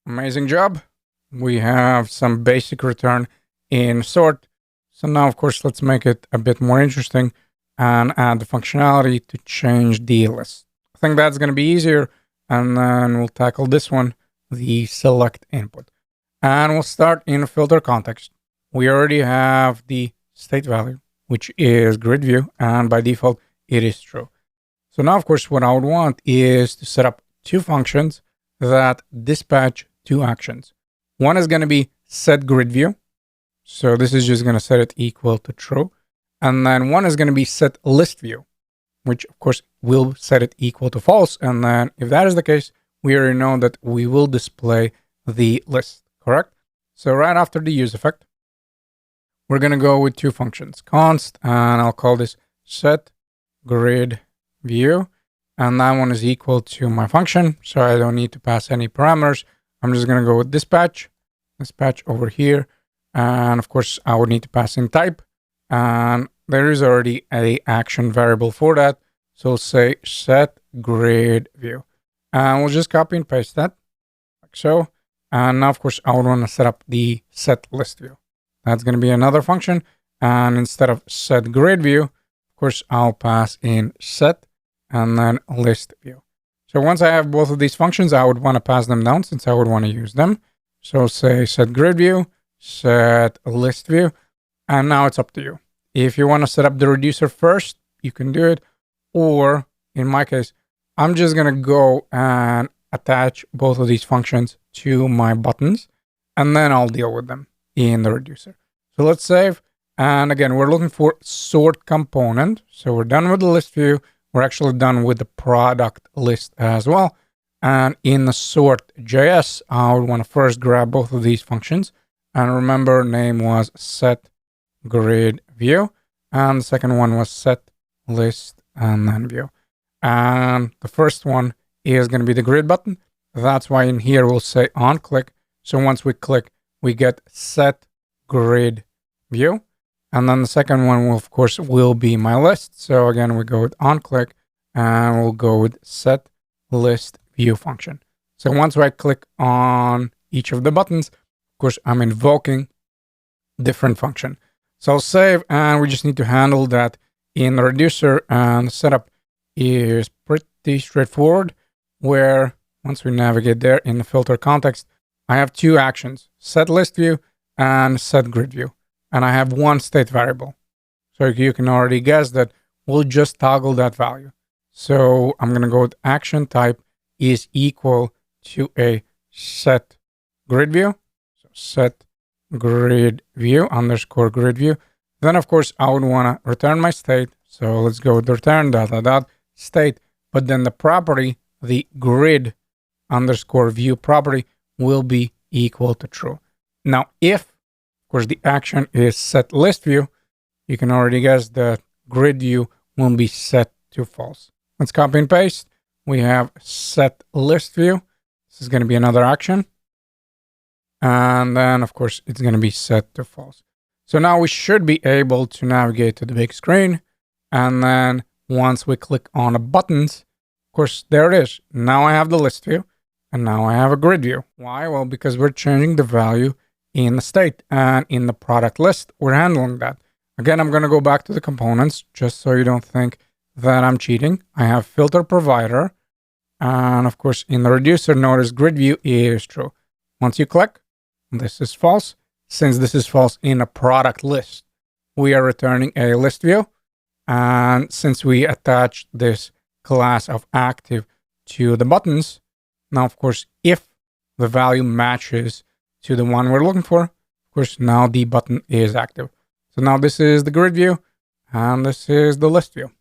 Amazing job. We have some basic return in sort. So now, of course, let's make it a bit more interesting and add the functionality to change the list. I think that's going to be easier. And then we'll tackle this one, the select input. And we'll start in a filter context. We already have the state value, which is grid view. And by default, it is true. So now, of course, what I would want is to set up two functions that dispatch two actions. One is going to be set grid view. So this is just going to set it equal to true. And then one is going to be set list view, which of course will set it equal to false. And then if that is the case, we already know that we will display the list, correct? So right after the use effect, we're going to go with two functions, const, and I'll call this set grid view. And that one is equal to my function. So I don't need to pass any parameters. I'm just going to go with dispatch over here. And of course, I would need to pass in type. And there is already a action variable for that. So we'll say set grid view. And we'll just copy and paste that like so. And now, of course, I would want to set up the set list view. That's going to be another function. And instead of set grid view, of course, I'll pass in set and then list view. So once I have both of these functions, I would want to pass them down since I would want to use them. So say set grid view, set list view, and now it's up to you. If you want to set up the reducer first, you can do it. Or in my case, I'm just going to go and attach both of these functions to my buttons, and then I'll deal with them in the reducer. So let's save. And again, we're looking for sort component. So we're done with the list view. We're actually done with the product list as well. And in the sort.js, I would want to first grab both of these functions. And remember, name was set grid view. And the second one was set list and then view. And the first one is going to be the grid button. That's why in here we'll say on click. So once we click, we get set grid view. And then the second one will, of course, will be my list. So again, we go with on click and we'll go with set list view function. So once I click on each of the buttons, of course, I'm invoking different function. So I'll save, and we just need to handle that in the reducer, and the setup is pretty straightforward, where once we navigate there in the filter context, I have two actions, set list view and set grid view. And I have one state variable. So you can already guess that we'll just toggle that value. So I'm going to go with action type is equal to a set grid view. So set grid view underscore grid view. Then, of course, I would want to return my state. So let's go with return dot state. But then the property, the grid underscore view property, will be equal to true. Now, if of course the action is set list view, you can already guess that grid view will be set to false. Let's copy and paste. We have set list view. This is going to be another action. And then, of course, it's going to be set to false. So now we should be able to navigate to the big screen. And then once we click on the buttons, of course, there it is. Now I have the list view and now I have a grid view. Why? Well, because we're changing the value in the state and in the product list. We're handling that. Again, I'm going to go back to the components just so you don't think that I'm cheating. I have filter provider. And of course, in the reducer, notice grid view is true. Once you click, this is false. Since this is false in a product list, we are returning a list view. And since we attach this class of active to the buttons, now, of course, if the value matches to the one we're looking for, of course, now the button is active. So now this is the grid view and this is the list view.